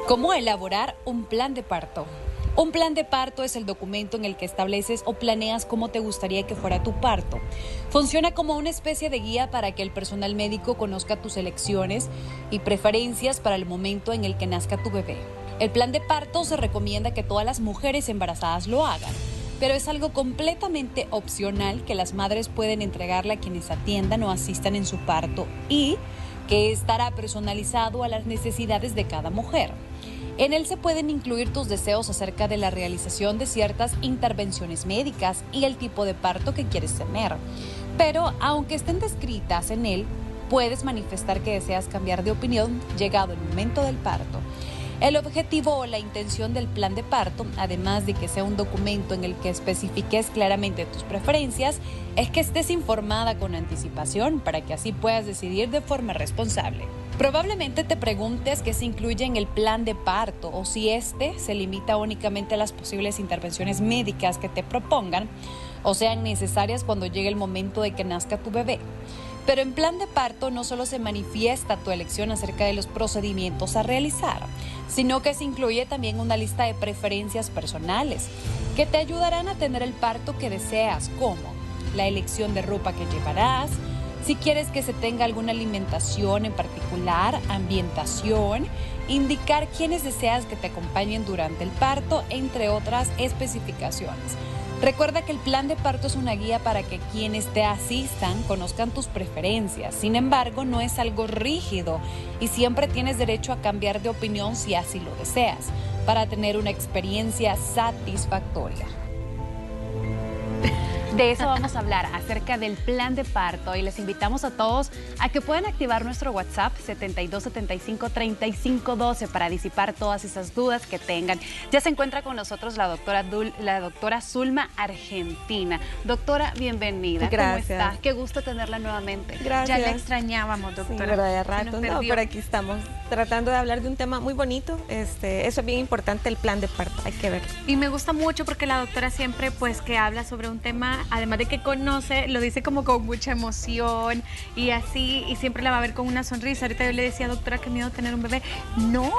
¿Cómo elaborar un plan de parto? Un plan de parto es el documento en el que estableces o planeas cómo te gustaría que fuera tu parto. Funciona como una especie de guía para que el personal médico conozca tus elecciones y preferencias para el momento en el que nazca tu bebé. El plan de parto se recomienda que todas las mujeres embarazadas lo hagan, pero es algo completamente opcional que las madres pueden entregarle a quienes atiendan o asistan en su parto y que estará personalizado a las necesidades de cada mujer. En él se pueden incluir tus deseos acerca de la realización de ciertas intervenciones médicas y el tipo de parto que quieres tener. Pero, aunque estén descritas en él, puedes manifestar que deseas cambiar de opinión llegado el momento del parto. El objetivo o la intención del plan de parto, además de que sea un documento en el que especifiques claramente tus preferencias, es que estés informada con anticipación para que así puedas decidir de forma responsable. Probablemente te preguntes qué se incluye en el plan de parto o si este se limita únicamente a las posibles intervenciones médicas que te propongan o sean necesarias cuando llegue el momento de que nazca tu bebé. Pero en plan de parto no solo se manifiesta tu elección acerca de los procedimientos a realizar, sino que se incluye también una lista de preferencias personales que te ayudarán a tener el parto que deseas, como la elección de ropa que llevarás, si quieres que se tenga alguna alimentación en particular, ambientación, indicar quiénes deseas que te acompañen durante el parto, entre otras especificaciones. Recuerda que el plan de parto es una guía para que quienes te asistan conozcan tus preferencias. Sin embargo, no es algo rígido y siempre tienes derecho a cambiar de opinión si así lo deseas, para tener una experiencia satisfactoria. De eso vamos a hablar, acerca del plan de parto, y les invitamos a todos a que puedan activar nuestro WhatsApp 7275-3512 para disipar todas esas dudas que tengan. Ya se encuentra con nosotros la doctora Zulma Argentina. Doctora, bienvenida. Gracias. ¿Cómo está? Qué gusto tenerla nuevamente. Gracias. Ya la extrañábamos, doctora. Sí, verdad, de rato. No, pero aquí estamos tratando de hablar de un tema muy bonito. Eso es bien importante, el plan de parto, hay que verlo. Y me gusta mucho porque la doctora siempre, pues, que habla sobre un tema, además de que conoce, lo dice como con mucha emoción y así, y siempre la va a ver con una sonrisa. Ahorita yo le decía, doctora, qué miedo tener un bebé. No,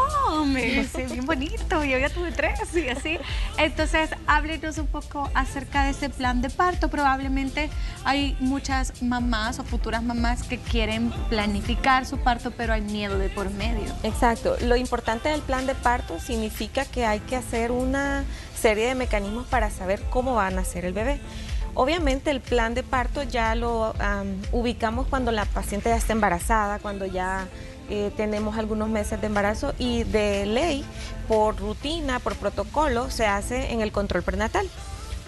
me dice, bien bonito, yo ya tuve 3 y así. Entonces, háblenos un poco acerca de ese plan de parto. Probablemente hay muchas mamás o futuras mamás que quieren planificar su parto, pero hay miedo de por medio. Exacto. Lo importante del plan de parto significa que hay que hacer una serie de mecanismos para saber cómo va a nacer el bebé. Obviamente el plan de parto ya lo ubicamos cuando la paciente ya está embarazada, cuando ya tenemos algunos meses de embarazo, y de ley, por rutina, por protocolo, se hace en el control prenatal.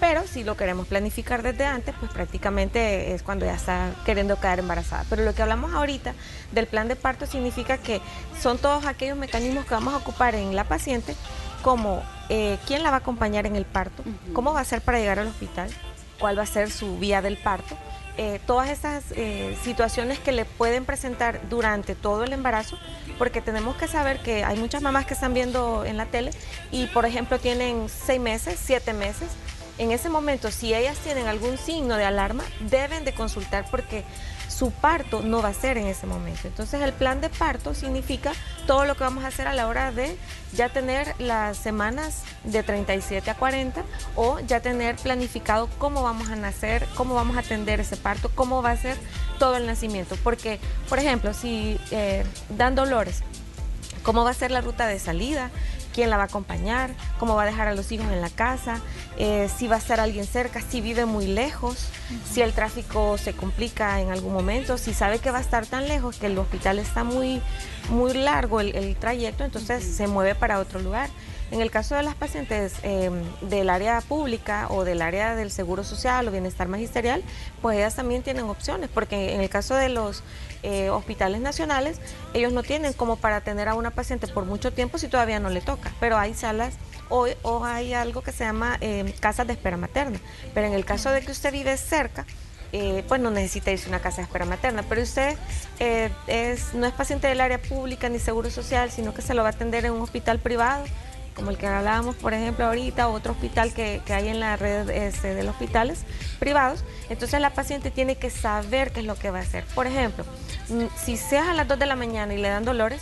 Pero si lo queremos planificar desde antes, pues prácticamente es cuando ya está queriendo quedar embarazada. Pero lo que hablamos ahorita del plan de parto significa que son todos aquellos mecanismos que vamos a ocupar en la paciente, como quién la va a acompañar en el parto, cómo va a ser para llegar al hospital, cuál va a ser su vía del parto, todas esas situaciones que le pueden presentar durante todo el embarazo, porque tenemos que saber que hay muchas mamás que están viendo en la tele y, por ejemplo, tienen 6 meses, 7 meses. En ese momento, si ellas tienen algún signo de alarma, deben de consultar porque su parto no va a ser en ese momento. Entonces, el plan de parto significa todo lo que vamos a hacer a la hora de ya tener las semanas de 37 a 40 o ya tener planificado cómo vamos a nacer, cómo vamos a atender ese parto, cómo va a ser todo el nacimiento. Porque, por ejemplo, si dan dolores, ¿cómo va a ser la ruta de salida? ¿Quién la va a acompañar? ¿Cómo va a dejar a los hijos en la casa? Si va a estar alguien cerca, si vive muy lejos, si el tráfico se complica en algún momento, si sabe que va a estar tan lejos que el hospital está muy largo el trayecto, entonces se mueve para otro lugar. En el caso de las pacientes del área pública o del área del seguro social o bienestar magisterial, pues ellas también tienen opciones, porque en el caso de los hospitales nacionales, ellos no tienen como para tener a una paciente por mucho tiempo si todavía no le toca, pero hay salas o hay algo que se llama casas de espera materna. Pero en el caso de que usted vive cerca, pues no necesita irse a una casa de espera materna, pero usted no es paciente del área pública ni seguro social, sino que se lo va a atender en un hospital privado, como el que hablábamos, por ejemplo, ahorita, o otro hospital que hay en la red de los hospitales privados. Entonces la paciente tiene que saber qué es lo que va a hacer. Por ejemplo, si sea a las 2 de la mañana y le dan dolores,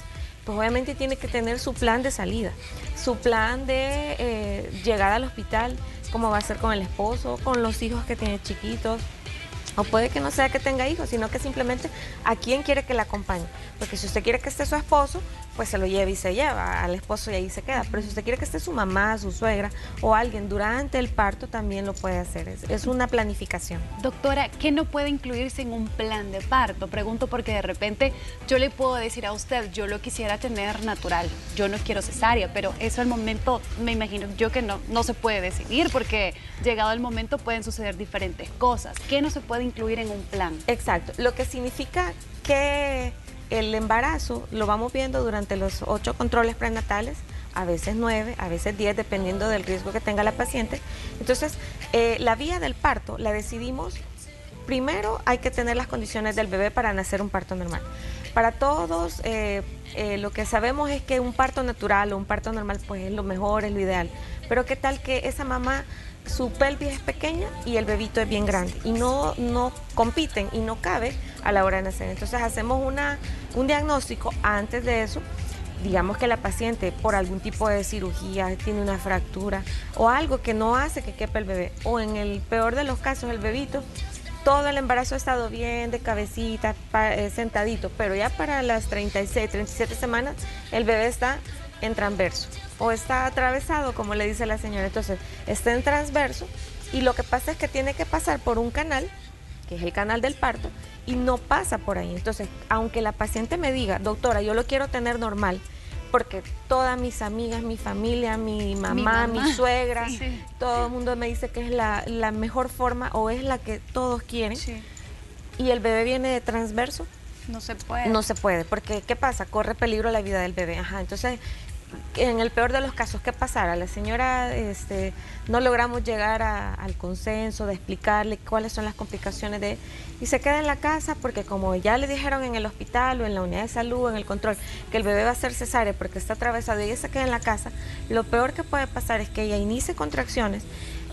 pues obviamente tiene que tener su plan de salida, su plan de llegada al hospital, cómo va a ser con el esposo, con los hijos que tiene chiquitos. O puede que no sea que tenga hijos, sino que simplemente a quién quiere que la acompañe. Porque si usted quiere que esté su esposo, pues se lo lleva y se lleva al esposo y ahí se queda. Pero si usted quiere que esté su mamá, su suegra o alguien durante el parto, también lo puede hacer. Es una planificación. Doctora, ¿qué no puede incluirse en un plan de parto? Pregunto porque de repente yo le puedo decir a usted, yo lo quisiera tener natural, yo no quiero cesárea, pero eso al momento me imagino yo que no se puede decidir porque llegado el momento pueden suceder diferentes cosas. ¿Qué no se puede incluir en un plan? Exacto, lo que significa que el embarazo lo vamos viendo durante los 8 controles prenatales, a veces 9, a veces 10, dependiendo del riesgo que tenga la paciente. Entonces, la vía del parto la decidimos, primero hay que tener las condiciones del bebé para nacer un parto normal. Para todos, lo que sabemos es que un parto natural o un parto normal pues es lo mejor, es lo ideal. Pero ¿qué tal que esa mamá, su pelvis es pequeña y el bebito es bien grande y no compiten y no cabe a la hora de nacer? Entonces hacemos un diagnóstico antes de eso. Digamos que la paciente por algún tipo de cirugía tiene una fractura o algo que no hace que quepa el bebé, o en el peor de los casos el bebito todo el embarazo ha estado bien, de cabecita, sentadito, pero ya para las 36, 37 semanas el bebé está en transverso o está atravesado, como le dice la señora. Entonces está en transverso y lo que pasa es que tiene que pasar por un canal, que es el canal del parto, y no pasa por ahí. Entonces, aunque la paciente me diga, doctora, yo lo quiero tener normal, porque todas mis amigas, mi familia, mi mamá, mi suegra, sí, todo el mundo me dice que es la mejor forma o es la que todos quieren, sí, y el bebé viene de transverso, no se puede. No se puede, porque ¿qué pasa? Corre peligro la vida del bebé. Ajá, entonces, en el peor de los casos, ¿qué pasará? La señora no logramos llegar al consenso de explicarle cuáles son las complicaciones y se queda en la casa porque como ya le dijeron en el hospital o en la unidad de salud, en el control, que el bebé va a ser cesárea porque está atravesado y ella se queda en la casa, lo peor que puede pasar es que ella inicie contracciones,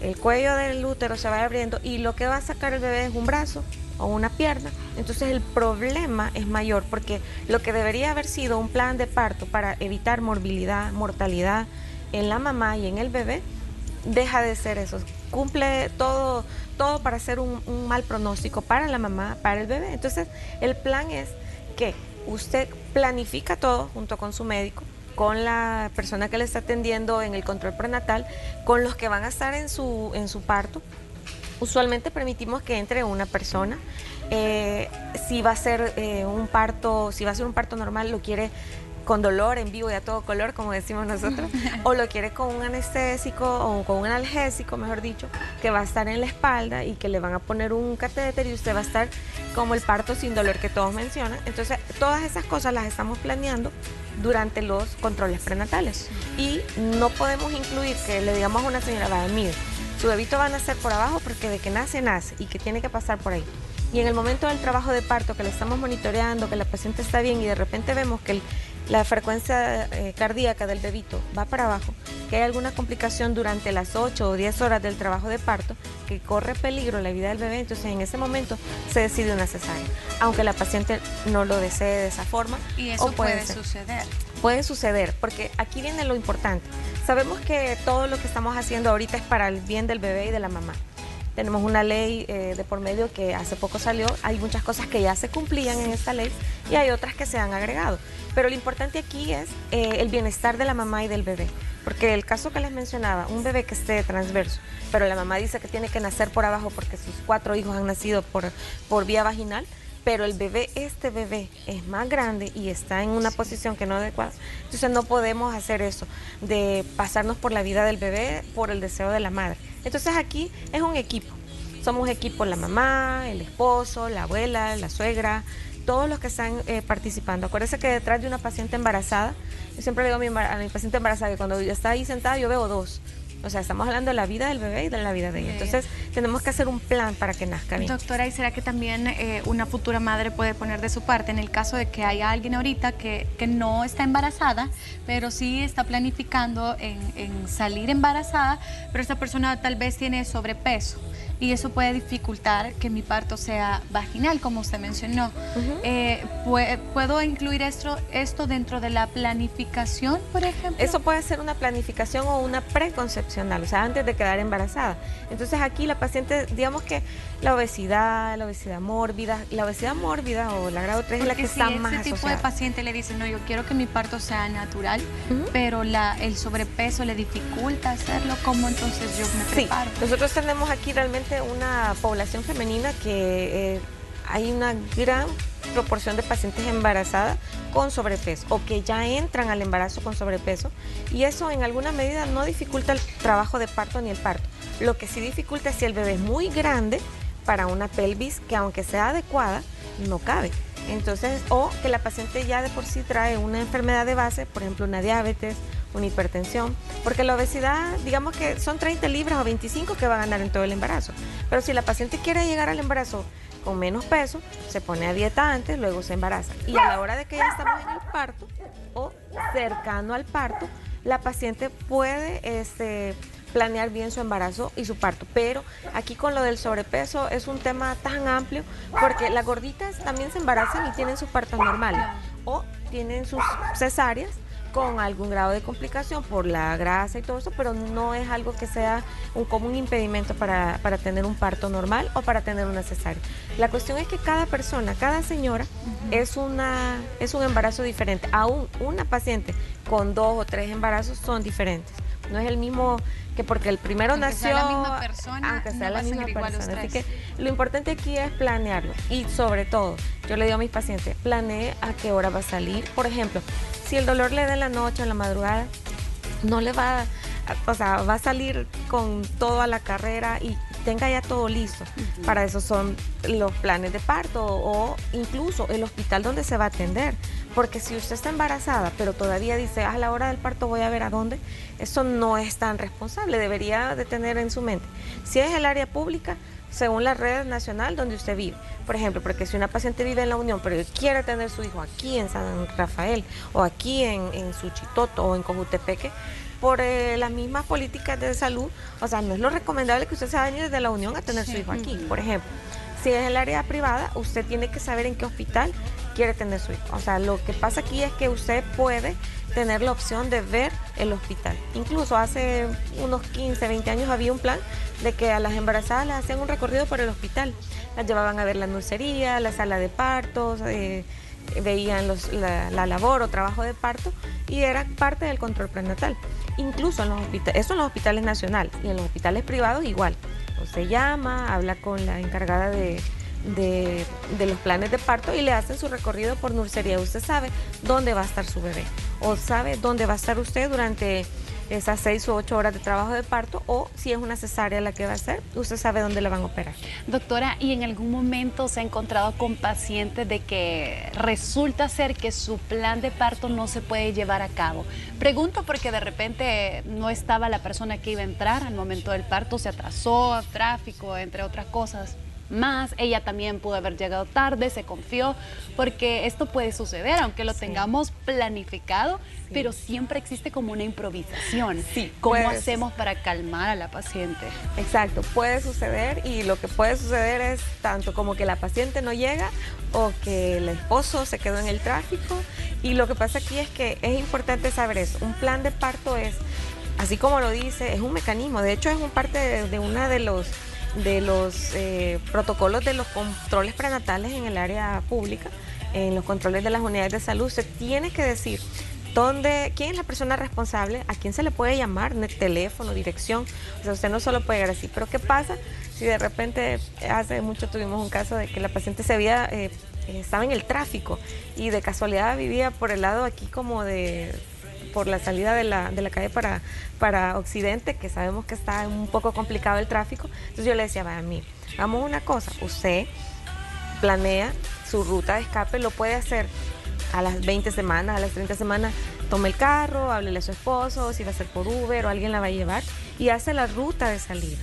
el cuello del útero se va abriendo y lo que va a sacar el bebé es un brazo o una pierna. Entonces el problema es mayor porque lo que debería haber sido un plan de parto para evitar morbilidad, mortalidad en la mamá y en el bebé, deja de ser eso. Cumple todo para hacer un mal pronóstico para la mamá, para el bebé. Entonces el plan es que usted planifica todo junto con su médico, con la persona que le está atendiendo en el control prenatal, con los que van a estar en su parto. Usualmente permitimos que entre una persona. Si va a ser un parto normal, lo quiere con dolor en vivo y a todo color, como decimos nosotros, o lo quiere con un anestésico o con un analgésico, mejor dicho, que va a estar en la espalda y que le van a poner un catéter y usted va a estar como el parto sin dolor que todos mencionan. Entonces, todas esas cosas las estamos planeando durante los controles prenatales. Y no podemos incluir que le digamos a una señora, vaya, mire, su bebito va a nacer por abajo porque de que nace y que tiene que pasar por ahí. Y en el momento del trabajo de parto, que le estamos monitoreando, que la paciente está bien y de repente vemos que la frecuencia cardíaca del bebito va para abajo, que hay alguna complicación durante las 8 o 10 horas del trabajo de parto, que corre peligro la vida del bebé, entonces en ese momento se decide una cesárea, aunque la paciente no lo desee de esa forma. Y eso puede suceder. Puede suceder, porque aquí viene lo importante. Sabemos que todo lo que estamos haciendo ahorita es para el bien del bebé y de la mamá. Tenemos una ley de por medio que hace poco salió, hay muchas cosas que ya se cumplían en esta ley y hay otras que se han agregado. Pero lo importante aquí es el bienestar de la mamá y del bebé, porque el caso que les mencionaba, un bebé que esté transverso, pero la mamá dice que tiene que nacer por abajo porque sus 4 hijos han nacido por vía vaginal, pero el bebé, este bebé es más grande y está en una posición que no es adecuada. Entonces no podemos hacer eso, de pasarnos por la vida del bebé por el deseo de la madre. Entonces aquí es un equipo, somos equipo la mamá, el esposo, la abuela, la suegra, todos los que están participando. Acuérdense que detrás de una paciente embarazada, yo siempre le digo a mi paciente embarazada que cuando está ahí sentada yo veo 2. O sea, estamos hablando de la vida del bebé y de la vida de ella. Entonces, tenemos que hacer un plan para que nazca bien. Doctora, ¿y será que también una futura madre puede poner de su parte en el caso de que haya alguien ahorita que no está embarazada, pero sí está planificando en salir embarazada, pero esta persona tal vez tiene sobrepeso? y eso puede dificultar que mi parto sea vaginal, como usted mencionó. ¿Puedo incluir esto dentro de la planificación, por ejemplo? Eso puede ser una planificación o una preconcepcional, o sea, antes de quedar embarazada. Entonces aquí la paciente, digamos que la obesidad mórbida o la grado 3 es la que está más asociada. Si ese tipo de paciente le dice, no, yo quiero que mi parto sea natural, pero el sobrepeso le dificulta hacerlo, ¿cómo entonces yo me preparo? Sí, nosotros tenemos aquí realmente una población femenina que hay una gran proporción de pacientes embarazadas con sobrepeso o que ya entran al embarazo con sobrepeso, y eso en alguna medida no dificulta el trabajo de parto ni el parto. Lo que sí dificulta es si el bebé es muy grande para una pelvis que, aunque sea adecuada, no cabe. Entonces, o que la paciente ya de por sí trae una enfermedad de base, por ejemplo una diabetes, una hipertensión, porque la obesidad, digamos que son 30 libras o 25 que va a ganar en todo el embarazo. Pero si la paciente quiere llegar al embarazo con menos peso, se pone a dieta antes, luego se embaraza. Y a la hora de que ya estamos en el parto o cercano al parto, la paciente puede planear bien su embarazo y su parto. Pero aquí con lo del sobrepeso es un tema tan amplio, porque las gorditas también se embarazan y tienen sus partos normales o tienen sus cesáreas con algún grado de complicación por la grasa y todo eso, pero no es algo que sea como un impedimento para tener un parto normal o para tener una cesárea. La cuestión es que cada persona, cada señora es un embarazo diferente. Aún una paciente con 2 o 3 embarazos son diferentes. No es el mismo que porque el primero aunque nació, sea la misma persona, aunque sea no la misma igual persona. Así que lo importante aquí es planearlo, y sobre todo, yo le digo a mis pacientes, planee a qué hora va a salir. Por ejemplo, si el dolor le da en la noche, en la madrugada, no le va va a salir con todo a la carrera y tenga ya todo listo. Para eso son los planes de parto o incluso el hospital donde se va a atender. Porque si usted está embarazada, pero todavía dice, a la hora del parto voy a ver a dónde, eso no es tan responsable, debería de tener en su mente. Si es el área pública, según la red nacional donde usted vive. Por ejemplo, porque si una paciente vive en La Unión, pero quiere tener su hijo aquí en San Rafael, o aquí en Suchitoto, o en Cojutepeque, por las mismas políticas de salud, o sea, no es lo recomendable que usted se vaya desde La Unión a tener su hijo aquí. Por ejemplo, si es el área privada, usted tiene que saber en qué hospital quiere tener su hijo. O sea, lo que pasa aquí es que usted puede tener la opción de ver el hospital. Incluso hace unos 15, 20 años había un plan de que a las embarazadas les hacían un recorrido por el hospital. Las llevaban a ver la nursería, la sala de partos, veían la labor o trabajo de parto, y era parte del control prenatal. Incluso en los hospitales, eso en los hospitales nacionales, y en los hospitales privados igual. Usted llama, habla con la encargada de los planes de parto y le hacen su recorrido por nursería. Usted sabe dónde va a estar su bebé, o sabe dónde va a estar usted durante esas 6 o 8 horas de trabajo de parto, o si es una cesárea la que va a hacer, usted sabe dónde la van a operar. Doctora, ¿y en algún momento se ha encontrado con pacientes de que resulta ser que su plan de parto no se puede llevar a cabo? Pregunto porque de repente no estaba la persona que iba a entrar al momento del parto, se atrasó, tráfico, entre otras cosas más, ella también pudo haber llegado tarde, se confió, porque esto puede suceder, aunque lo tengamos planificado, pero siempre existe como una improvisación. ¿Cómo hacemos para calmar a la paciente? Exacto, puede suceder, y lo que puede suceder es tanto como que la paciente no llega o que el esposo se quedó en el tráfico, y lo que pasa aquí es que es importante saber eso. Un plan de parto es, así como lo dice, es un mecanismo. De hecho es un parte de una de los protocolos de los controles prenatales en el área pública, en los controles de las unidades de salud. Se tiene que decir quién es la persona responsable, a quién se le puede llamar, teléfono, dirección. O sea, usted no solo puede llegar así. Pero ¿qué pasa si de repente, hace mucho tuvimos un caso de que la paciente estaba en el tráfico y de casualidad vivía por el lado aquí como por la salida de la calle para Occidente, que sabemos que está un poco complicado el tráfico? Entonces yo le decía, vaya, mire, hagamos una cosa, usted planea su ruta de escape, lo puede hacer a las 20 semanas, a las 30 semanas, tome el carro, háblele a su esposo, si va a ser por Uber o alguien la va a llevar, y hace la ruta de salida.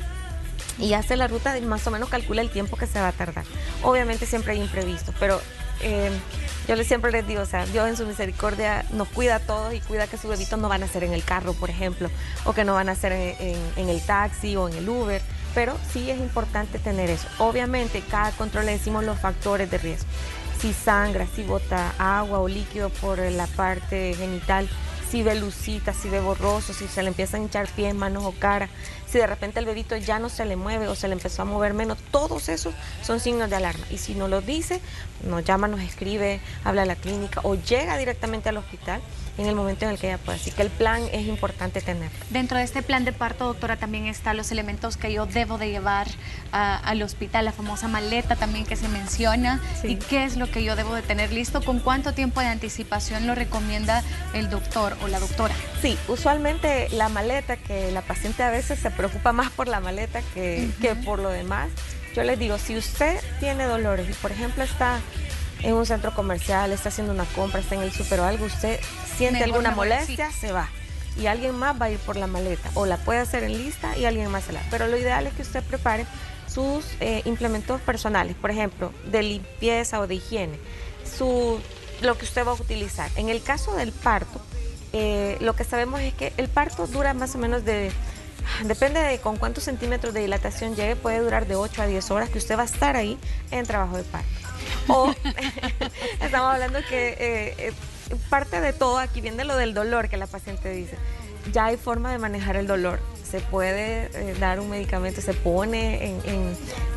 Y hace la ruta, más o menos calcula el tiempo que se va a tardar. Obviamente siempre hay imprevistos, pero yo siempre les digo, o sea, Dios en su misericordia nos cuida a todos y cuida que sus bebitos no van a ser en el carro, por ejemplo, o que no van a ser en el taxi o en el Uber. pero sí es importante tener eso. Obviamente, cada control le decimos los factores de riesgo. Si sangra, si bota agua o líquido por la parte genital, si ve lucita, si ve borroso, si se le empiezan a hinchar pies, manos o cara, si de repente el bebito ya no se le mueve o se le empezó a mover menos, todos esos son signos de alarma. Y si no lo dice, nos llama, nos escribe, habla a la clínica o llega directamente al hospital en el momento en el que ella pueda. Así que el plan es importante tener. Dentro de este plan de parto, doctora, también están los elementos que yo debo de llevar al hospital, la famosa maleta también que se menciona. Sí. ¿Y qué es lo que yo debo de tener listo? ¿Con cuánto tiempo de anticipación lo recomienda el doctor o la doctora? Sí, usualmente la maleta, que la paciente a veces se preocupa más por la maleta que por lo demás. Yo les digo, si usted tiene dolores y por ejemplo está en un centro comercial, está haciendo una compra, está en el súper o algo, usted siente Mejor alguna mejor, molestia, se va. Y alguien más va a ir por la maleta o la puede hacer en lista y alguien más se la. Pero lo ideal es que usted prepare sus implementos personales, por ejemplo, de limpieza o de higiene, lo que usted va a utilizar. En el caso del parto, lo que sabemos es que el parto dura más o menos depende de con cuántos centímetros de dilatación llegue, puede durar de 8 a 10 horas que usted va a estar ahí en trabajo de parto. O estamos hablando que parte de todo aquí viene lo del dolor que la paciente dice. Ya hay forma de manejar el dolor. Se puede dar un medicamento, se pone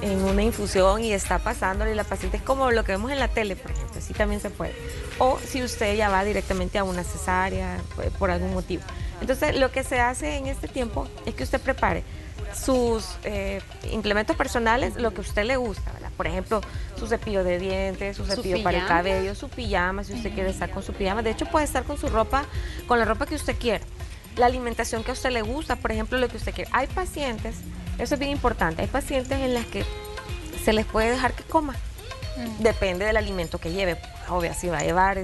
en una infusión y está pasándole y la paciente es como lo que vemos en la tele, por ejemplo, así también se puede. O si usted ya va directamente a una cesárea por algún motivo. Entonces, lo que se hace en este tiempo es que usted prepare sus implementos personales, lo que a usted le gusta, ¿verdad? Por ejemplo, su cepillo de dientes, su cepillo para el cabello, su pijama, si usted quiere estar con su pijama. De hecho, puede estar con su ropa, con la ropa que usted quiera. La alimentación que a usted le gusta, por ejemplo, lo que usted quiere. Hay pacientes, eso es bien importante, hay pacientes en las que se les puede dejar que coma. Depende del alimento que lleve. Obvio, si va a llevar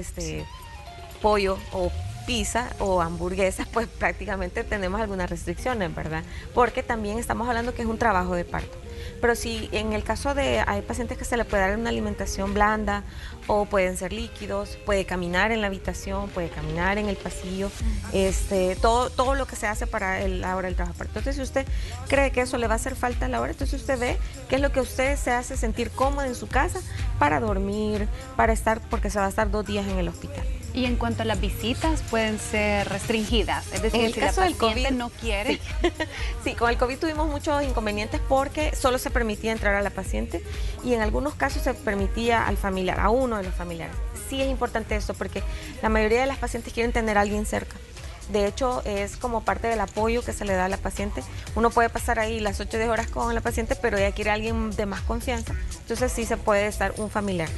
pollo o pizza o hamburguesas, pues prácticamente tenemos algunas restricciones, ¿verdad? Porque también estamos hablando que es un trabajo de parto. Pero si en el caso hay pacientes que se le puede dar una alimentación blanda o pueden ser líquidos, puede caminar en la habitación, puede caminar en el pasillo, todo lo que se hace para la hora del trabajo de parto. Entonces, si usted cree que eso le va a hacer falta a la hora, entonces usted ve qué es lo que usted se hace sentir cómodo en su casa para dormir, para estar, porque se va a estar 2 días en el hospital. Y en cuanto a las visitas, pueden ser restringidas, es decir, en el si caso la del paciente COVID no quiere. Sí. Sí, con el COVID tuvimos muchos inconvenientes porque solo se permitía entrar a la paciente y en algunos casos se permitía al familiar, a uno de los familiares. Sí es importante esto porque la mayoría de las pacientes quieren tener a alguien cerca. De hecho, es como parte del apoyo que se le da a la paciente. Uno puede pasar ahí las 8 o 10 horas con la paciente, pero ella quiere a alguien de más confianza, entonces sí se puede estar un familiar.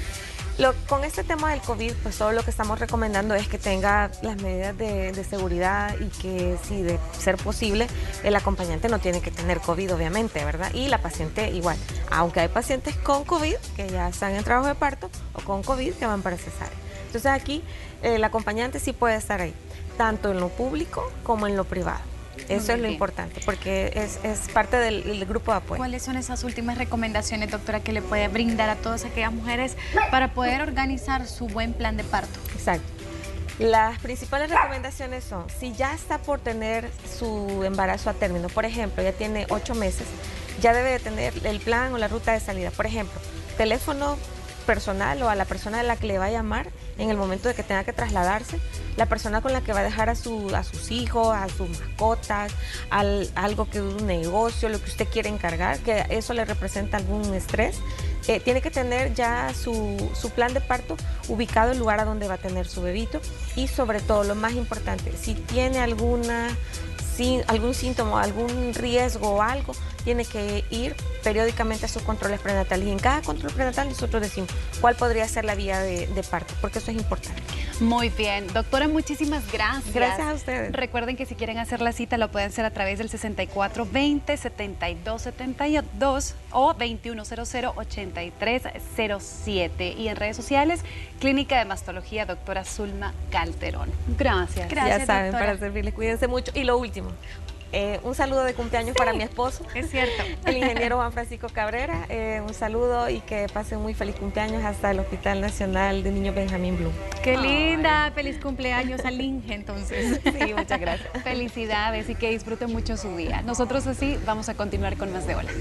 Con este tema del COVID, pues todo lo que estamos recomendando es que tenga las medidas de seguridad y que si de ser posible, el acompañante no tiene que tener COVID, obviamente, ¿verdad? Y la paciente igual, aunque hay pacientes con COVID que ya están en trabajo de parto o con COVID que van para cesárea. Entonces aquí el acompañante sí puede estar ahí, tanto en lo público como en lo privado. Eso es lo importante, porque es parte del grupo de apoyo. ¿Cuáles son esas últimas recomendaciones, doctora, que le puede brindar a todas aquellas mujeres para poder organizar su buen plan de parto? Exacto. Las principales recomendaciones son, si ya está por tener su embarazo a término, por ejemplo, ya tiene 8 meses, ya debe de tener el plan o la ruta de salida. Por ejemplo, teléfono personal o a la persona a la que le va a llamar en el momento de que tenga que trasladarse, la persona con la que va a dejar a sus hijos, a sus mascotas, algo que es un negocio, lo que usted quiere encargar, que eso le representa algún estrés, tiene que tener ya su plan de parto ubicado en el lugar a donde va a tener su bebito y sobre todo, lo más importante, si tiene algún síntoma, algún riesgo o algo, tiene que ir periódicamente a sus controles prenatales. Y en cada control prenatal nosotros decimos cuál podría ser la vía de parto, porque eso es importante. Muy bien. Doctora, muchísimas gracias. Gracias a ustedes. Recuerden que si quieren hacer la cita, lo pueden hacer a través del 6420-7272 o 2100-8307. Y en redes sociales, Clínica de Mastología, doctora Zulma Calderón. Gracias. Gracias, ya saben, doctora. para servirles, cuídense mucho. Y lo último, Un saludo de cumpleaños para mi esposo. Es cierto. El ingeniero Juan Francisco Cabrera. Un saludo y que pasen muy feliz cumpleaños hasta el Hospital Nacional de Niños Benjamín Blum. Qué linda. Feliz cumpleaños al Inge, entonces. Sí, muchas gracias. Felicidades y que disfruten mucho su día. Nosotros así vamos a continuar con más de Hola.